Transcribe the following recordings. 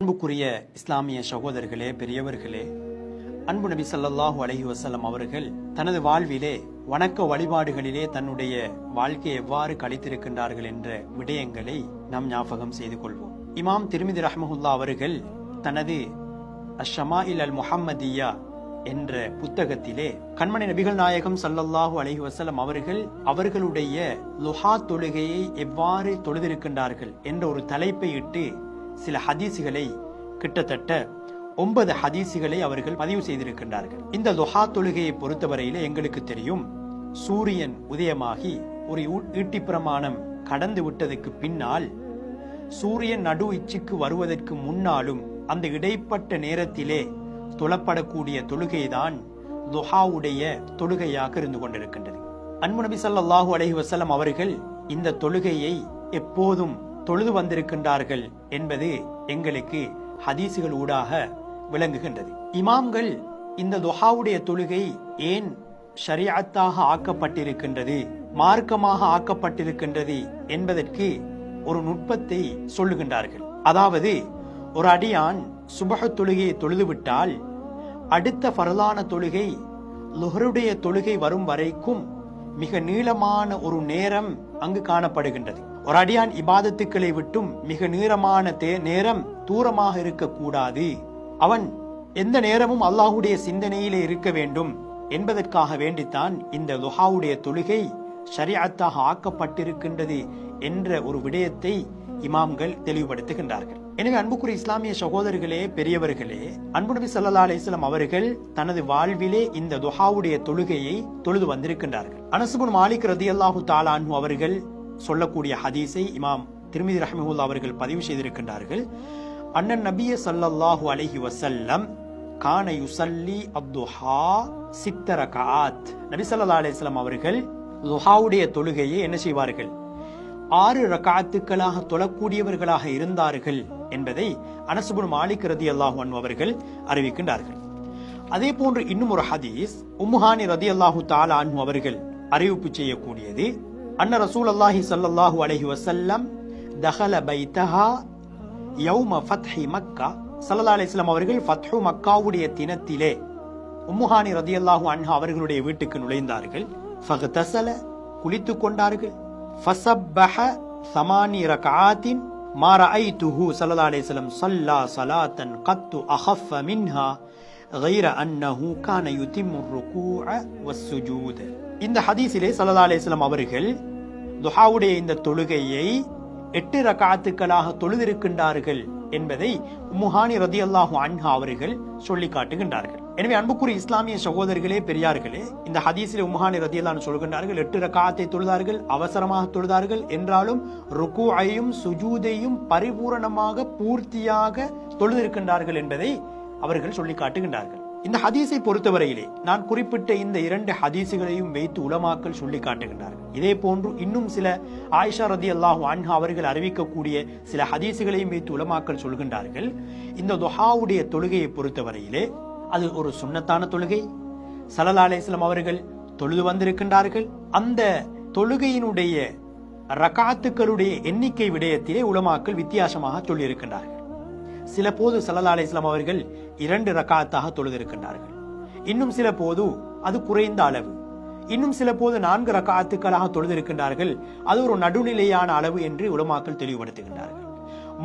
அன்புக்குரிய இஸ்லாமிய சகோதரர்களே, பெரியவர்களே, அன்பு நபி ஸல்லல்லாஹு அலைஹி வஸல்லம் அவர்கள் தனது வாழ்விலே வணக்க வழிபாடுகளிலே தன்னுடைய வாழ்க்கையை எவ்வாறு கழித்திருக்கின்றார்கள் என்ற விடயங்களை நாம் ஞாபகம் செய்து கொள்வோம். இமாம் திர்மிதி ரஹ்மஹுல்லா அவர்கள் தனது அஷமாயில் அல் முஹம்மதியா என்ற புத்தகத்திலே கண்மணி நபிகள் நாயகம் ஸல்லல்லாஹு அலைஹி வஸல்லம் அவர்கள் அவர்களுடைய லுஹா தொழுகையை எவ்வாறு தொழுதிருக்கின்றார்கள் என்ற ஒரு தலைப்பை இட்டு சில ஹதீசுகளை, கிட்டத்தட்ட 9 ஹதீசுகளை அவர்கள் பதிவு செய்திருக்கின்றார்கள். இந்த லுஹா தொழுகையை பொறுத்தவரையில எங்களுக்கு தெரியும், சூரியன் உதயமாகி ஒரு ஈட்டி பிரமாணம் கடந்து விட்டதற்கு பின்னால், சூரியன் நடு உச்சிக்கு வருவதற்கு முன்னாலும் அந்த இடைப்பட்ட நேரத்திலே தொழப்படக்கூடிய தொழுகைதான் லுஹாவுடைய தொழுகையாக இருந்து கொண்டிருக்கின்றது. அன்பு நபி ஸல்லல்லாஹு அலைஹி வஸல்லம் அவர்கள் இந்த தொழுகையை எப்போதும் தொழுது வந்திருக்கின்றார்கள் என்பது எங்களுக்கு ஹதீசுகள் ஊடாக விளங்குகின்றது. இமாம்கள் இந்த துஹாவுடைய தொழுகை ஏன் ஷரீஅத்தாக ஆக்கப்பட்டிருக்கின்றது, மார்க்கமாக ஆக்கப்பட்டிருக்கின்றது என்பதற்கு ஒரு நுட்பத்தை சொல்லுகின்றார்கள். அதாவது, ஒரு அடியான் சுபஹ் தொழுகையை தொழுதுவிட்டால் அடுத்த ஃபர்லான தொழுகை லுஹருடைய தொழுகை வரும் வரைக்கும் மிக நீளமான ஒரு நேரம் அங்கு காணப்படுகின்றது. ஒரு அடியான் இபாதத்துக்களை விட்டும் மிக நீளமான நேரம் தூரமாக இருக்கக்கூடாது, அவன் எந்த நேரமும் அல்லாஹுடைய சிந்தனையிலே இருக்க வேண்டும் என்பதற்காக வேண்டித்தான் இந்த லுஹாவுடைய தொழுகை ஷரீஅத்தாக ஆக்கப்பட்டிருக்கின்றது என்ற ஒரு விடயத்தை இமாம்கள் தெளிவுபடுத்துகின்றார்கள். எனவே அன்புக்குரிய இஸ்லாமிய சகோதரர்களே, பெரியவர்களே, அன்பு நபி ஸல்லல்லாஹு அலைஹி வஸல்லம் அவர்கள் தனது வாழ்விலே இந்த துஹாவுடைய தொழுகையை தொழுது வந்திருக்கின்றார்கள். அனஸ் இப்னு மாலிக் ரலியல்லாஹு தஆலா அன்ஹு அவர்கள் சொல்லக்கூடிய ஹதீஸை இமாம் திர்மிதி ரஹ்மஹுல்லாஹ் அவர்கள் பதிவு செய்திருக்கின்றார்கள். அன்னன் நபிய ஸல்லல்லாஹு அலைஹி வஸல்லம் கான யுஸல்லி அத்-துஹா 6 ரக்அத். நபி ஸல்லல்லாஹு அலைஹி வஸல்லம் அவர்கள் துஹாவுடைய தொழுகையை என்ன செய்வார்கள்? 6 ரக்அத்துக்களாக தொழக்கூடியவர்களாக இருந்தார்கள் என்பதை அனஸ் இப்னு மாலிக் ரலியல்லாஹு அன்ஹு அவர்கள் அறிவிக்கின்றார்கள். அதே போன்று இன்னும் ஒரு ஹதீஸ் உம்முஹானி ரலியல்லாஹு தஆலா அன்ஹு அவர்கள் அறிவிப்பு செய்யக்கூடியது, அன்ன ரசூலுல்லாஹி ஸல்லல்லாஹு அலைஹி வஸல்லம் தஹல பைத்தஹா யௌம ஃபத்ஹி மக்கா. ஸல்லல்லாஹு அலைஹி வஸல்லம் அவர்கள் ஃபத்ஹு மக்காவுடைய தினத்திலே உம்முஹானி ரலியல்லாஹு அன்ஹா அவர்களுடைய வீட்டுக்கு நுழைந்தார்கள். ஃபக்தஸல, குளித்துக் கொண்டார்கள். ஃபஸப்பஹ 8 ரக்அத்தின் மா ரஅய்துஹு ஸல்லல்லாஹு அலைஹி வஸல்லம் ஸல்லா ஸலாத்தன் கத்து அஹஃப மின்ஹா غير أنه كان يتم الركوع والسجود. இந்த ஹதீஸிலே ஸல்லல்லாஹு அலைஹி வஸல்லம் அவர்கள் துஹாவுடைய இந்த தொழுகையை 8 ரக்அத்துக்களாக தொழுதிருக்கின்றார்கள் என்பதை உம்முஹானி ரலியல்லாஹு அன்ஹா அவர்கள் சொல்லி காட்டுகின்றார்கள். எனவே அன்புக்குரிய இஸ்லாமிய சகோதரர்களே, பெரியார்களே, இந்த ஹதீஸிலே உம்முஹானி ரலியல்லாஹு அன்ஹா சொல்கின்றார்கள், 8 ரக்அத்தை தொழுதார்கள், அவசரமாக தொழுதார்கள் என்றாலும் ருக்கூஐயும் சுஜூதையும் பரிபூரணமாக பூர்த்தியாக தொழுதிருக்கின்றார்கள் என்பதை அவர்கள் சொல்லி காட்டுகின்றார்கள். இந்த ஹதீஸை பொறுத்தவரையிலே நான் குறிப்பிட்ட இந்த 2 ஹதீசுகளையும் வைத்து உலமாக்கள் சொல்லி காட்டுகின்றார்கள். இதே போன்று இன்னும் சில ஆயிஷா ரலியல்லாஹு அன்ஹா அவர்கள் அறிவிக்கக்கூடிய சில ஹதீசுகளையும் வைத்து உலமாக்கள் சொல்கின்றார்கள். இந்த துஹாவுடைய தொழுகையை பொறுத்தவரையிலே அது ஒரு சுன்னத்தான தொழுகை. ஸல்லல்லாஹு அலைஹி வஸல்லம் அவர்கள் தொழுது வந்திருக்கின்றார்கள். அந்த தொழுகையினுடைய ரக்அத்துக்களுடைய எண்ணிக்கை விடயத்திலே உலமாக்கள் வித்தியாசமாக சொல்லியிருக்கின்றார்கள். சில போது ஸல்லல்லாஹு அலைஹி வஸல்லம் அவர்கள் 2 ரக்அத்தாக தொழுதிருக்கின்றார்கள். இன்னும் சில போது அது குறைந்த அளவு. இன்னும் சில போது 4 ரக்அத்துக்களாக தொழுதிருக்கின்றார்கள். அது ஒரு நடுநிலையான அளவு என்று உலமாக்கள் தெளிவுபடுத்துகின்றார்கள்.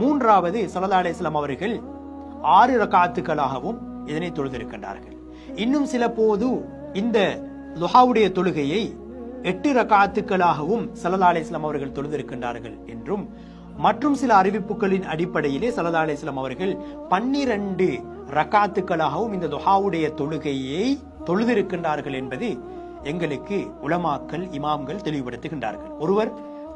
மூன்றாவது ஸல்லல்லாஹு அலைஹி வஸல்லம் அவர்கள் 6 ரக்அத்துக்களாகவும் இதனை தொழுதிருக்கின்றார்கள். இன்னும் சில போது இந்த லுஹாவுடைய தொழுகையை 8 ரக்அத்துக்களாகவும் ஸல்லல்லாஹு அலைஹி வஸல்லம் அவர்கள் தொழுதிருக்கின்றார்கள் என்றும், மற்றும் சில அறிவிப்புகளின் அடிப்படையிலே ஸல்லல்லாஹு அலைஹி வஸல்லம் அவர்கள் 12 ரக்அத்துக்களாகவும் இந்த துஹாவுடைய தொழுகையை தொழுதிருக்கின்றார்கள் என்பது எங்களுக்கு உலமாக்கள், இமாம்கள் தெளிவுபடுத்துகின்றார்கள். ஒருவர்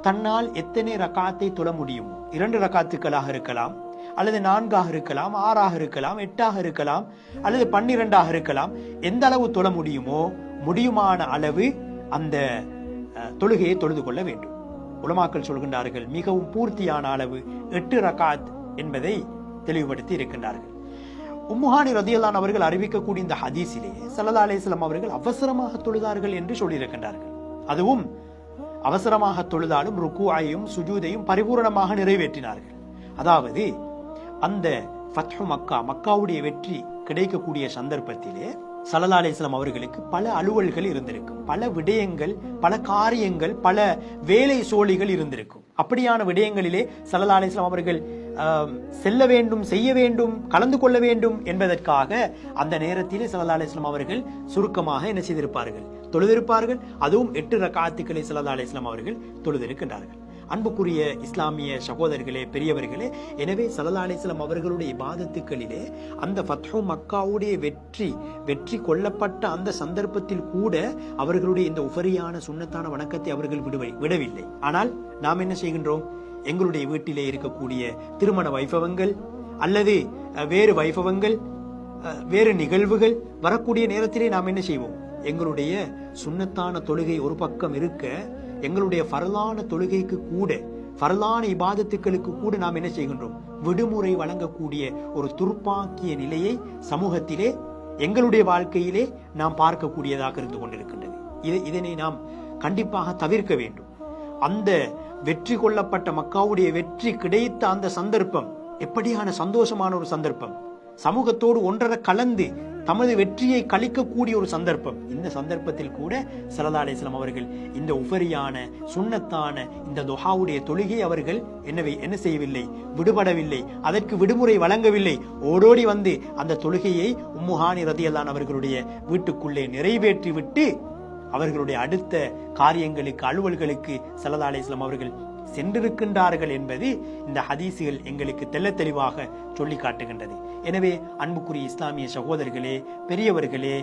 தன்னால் எத்தனை ரக்அத்தை தொழ முடியுமோ, 2 ரக்அத்துக்களாக இருக்கலாம், அல்லது 4ஆக இருக்கலாம், 6ஆக இருக்கலாம், 8ஆக இருக்கலாம், அல்லது 12ஆக இருக்கலாம், எந்த அளவு தொழ முடியுமோ முடியுமான அளவு அந்த தொழுகையை தொழுது கொள்ள வேண்டும். உலமாக்கள் சொல்கின்றார்கள், மிகவும் பூர்த்தியான அளவு 8 ரக்அத் என்பதை தெளிவுபடுத்தி இருக்கின்றார்கள். உம்முஹானி ரலியல்லாஹு அன்ஹா அவர்கள் அறிவிக்கக்கூடிய இந்த ஹதீஸிலே ஸல்லல்லாஹு அலைஹி வஸல்லம் அவர்கள் அவசரமாக தொழுதார்கள் என்று சொல்லியிருக்கின்றார்கள். அதுவும் அவசரமாக தொழுதாலும் ருக்கூஐயும் சுஜூதையும் பரிபூரணமாக நிறைவேற்றினார்கள். அதாவது அந்த ஃபத்ஹு மக்கா, மக்காவுடைய வெற்றி கிடைக்கக்கூடிய சந்தர்ப்பத்திலே ஸல்லல்லாஹு அலைஹி வஸல்லம் அவர்களுக்கு பல அலுவல்கள் இருந்திருக்கும், பல விடயங்கள், பல காரியங்கள், பல வேலை சோழிகள் இருந்திருக்கும். அப்படியான விடயங்களிலே ஸல்லல்லாஹு அலைஹி வஸல்லம் அவர்கள் செல்ல வேண்டும், செய்ய வேண்டும், கலந்து கொள்ள வேண்டும் என்பதற்காக அந்த நேரத்திலே ஸல்லல்லாஹு அலைஹி வஸல்லம் அவர்கள் சுருக்கமாக என்ன செய்திருப்பார்கள், தொழுதிருப்பார்கள். அதுவும் 8 ரக்காத்துக்களை ஸல்லல்லாஹு அலைஹி வஸல்லம் அவர்கள் தொழுதிருக்கின்றார்கள். அன்புக்குரிய இஸ்லாமிய சகோதரர்களே, பெரியவர்களே, எனவே ஸல்லல்லாஹு அலைஹி வஸல்லம் அவர்களுடைய இபாதத்துக்களிலே அந்த ஃபத்ஹு மக்காவுடைய வெற்றி கொள்ளப்பட்ட அந்த சந்தர்ப்பத்தில் கூட அவர்களுடைய இந்த உஃபரியான சுன்னத்தான வணக்கத்தை அவர்கள் விடவில்லை. ஆனால் நாம் என்ன செய்கின்றோம்? எங்களுடைய வீட்டிலே இருக்கக்கூடிய திருமண வைபவங்கள் அல்லது வேறு வைபவங்கள், வேறு நிகழ்வுகள் வரக்கூடிய நேரத்திலே நாம் என்ன செய்வோம்? எங்களுடைய சுன்னத்தான தொழுகை ஒரு பக்கம் இருக்க, எங்களுடைய ஃபர்லான தொழுகைக்கு கூட, ஃபர்லான இபாதத்துக்களுக்கு கூட நாம் என்ன செய்கின்றோம்? விடுமுறை வழங்கக்கூடிய ஒரு துர்ப்பாக்கிய நிலையை சமூகத்திலே, எங்களுடைய வாழ்க்கையிலே நாம் பார்க்கக்கூடியதாக இருந்து கொண்டிருக்கின்றது. இதனை நாம் கண்டிப்பாக தவிர்க்க வேண்டும். அந்த வெற்றி கொள்ளப்பட்ட மக்காவுடைய வெற்றி கிடைத்த அந்த சந்தர்ப்பம் எப்படியான சந்தோஷமான ஒரு சந்தர்ப்பம், சமூகத்தோடு ஒன்றரை கலந்து தமது வெற்றியை கழிக்கக்கூடிய ஒரு சந்தர்ப்பம். இந்த சந்தர்ப்பத்தில் கூட ஸல்லல்லாஹு அலைஹி வஸல்லம் அவர்கள் இந்த உஃபரியான சுன்னத்தான இந்த துஹாவுடைய தொழுகை அவர்கள் என்ன செய்யவில்லை? விடுபடவில்லை, அதற்கு விடுமுறை வழங்கவில்லை. ஓடோடி வந்து அந்த தொழுகையை உம்மு ஹானி ரதியல்லாஹு அவர்களுடைய வீட்டுக்குள்ளே நிறைவேற்றி விட்டு அவர்களுடைய அடுத்த காரியங்களுக்கு, அலுவல்களுக்கு ஸல்லல்லாஹு அலைஹி வஸல்லம் அவர்கள் சென்றிருக்கின்றார்கள் என்பது இந்த ஹதீசுகள் எங்களுக்கு தெள்ள தெளிவாக சொல்லி காட்டுகின்றது. எனவே அன்புக்குரிய இஸ்லாமிய சகோதரர்களே, பெரியவர்களே,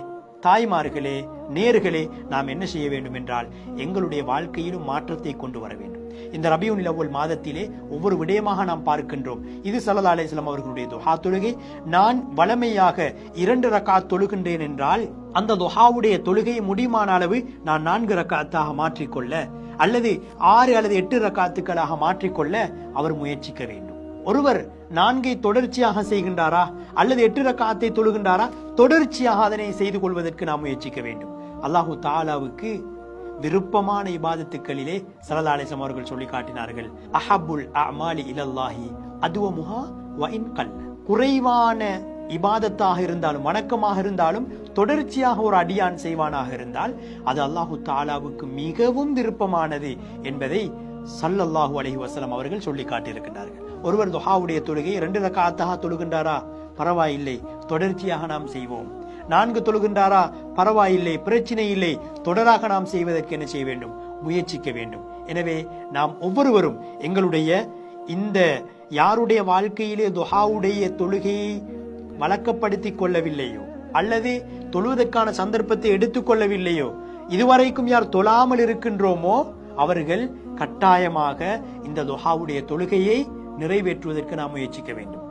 தாய்மார்களே, நேர்களே, நாம் என்ன செய்ய வேண்டும் என்றால் எங்களுடைய வாழ்க்கையிலும் மாற்றத்தை கொண்டு வர வேண்டும். இந்த ரபியுல் அவ்வல் மாதத்திலே ஒவ்வொரு விடயமாக நாம் பார்க்கின்றோம். இது ஸல்லல்லாஹு அலைஹி வஸல்லம் அவர்களுடைய துஹா தொழுகை. நான் வளமையாக 2 ரக்காத் தொழுகின்றேன் என்றால் அந்த துஹாவுடைய தொழுகையை முடியுமான அளவு நான் 4 ரக்காத்தாக மாற்றிக்கொள்ள அல்லது 6 அல்லது 8 ரக்காத்துக்களாக மாற்றிக்கொள்ள அவர் முயற்சிக்க வேண்டும். ஒருவர் 4 தொடர்ச்சியாக செய்கின்றாரா அல்லது 8 ரக்காத்தை தொழுகின்றாரா, தொடர்ச்சியாக அதனை செய்து கொள்வதற்கு நாம் முயற்சிக்க வேண்டும். அல்லாஹு தஆலாவுக்கு விருப்பமான இபாதத்துக்களிலே ஸல்லல்லாஹு அலைஹி வஸல்லம் அவர்கள் சொல்லி காட்டினார்கள், அஹப்புல் அமாலி இலல்லாஹி அதுவமுஹா வ இன் கல்ல. குறைவான இபாதத்தாக இருந்தாலும், வணக்கமாக இருந்தாலும், தொடர்ச்சியாக ஒரு அடியான் செய்வானாக இருந்தால் அது அல்லாஹு தஆலாவுக்கு மிகவும் விருப்பமானது என்பதை ஸல்லல்லாஹு அலைஹி வஸல்லம் அவர்கள் சொல்லி காட்டியிருக்கிறார்கள். ஒருவர் துஹாவுடைய தொழுகை 2 ரக்காத்தாக தொழுகின்றாரா, பரவாயில்லை, தொடர்ச்சியாக நாம் செய்வோம். 4 தொழுகின்றாரா, பரவாயில்லை, பிரச்சனை இல்லை, தொடராக நாம் செய்வதற்கு என்ன செய்ய வேண்டும்? முயற்சிக்க வேண்டும். எனவே நாம் ஒவ்வொருவரும் எங்களுடைய இந்த யாருடைய வாழ்க்கையிலே துஹாவுடைய தொழுகையை வழக்கப்படுத்தி கொள்ளவில்லையோ அல்லது தொழுவதற்கான சந்தர்ப்பத்தை எடுத்துக்கொள்ளவில்லையோ, இதுவரைக்கும் யார் தொழாமல் இருக்கின்றோமோ அவர்கள் கட்டாயமாக இந்த துஹாவுடைய தொழுகையை நிறைவேற்றுவதற்கு நாம் முயற்சிக்க வேண்டும்.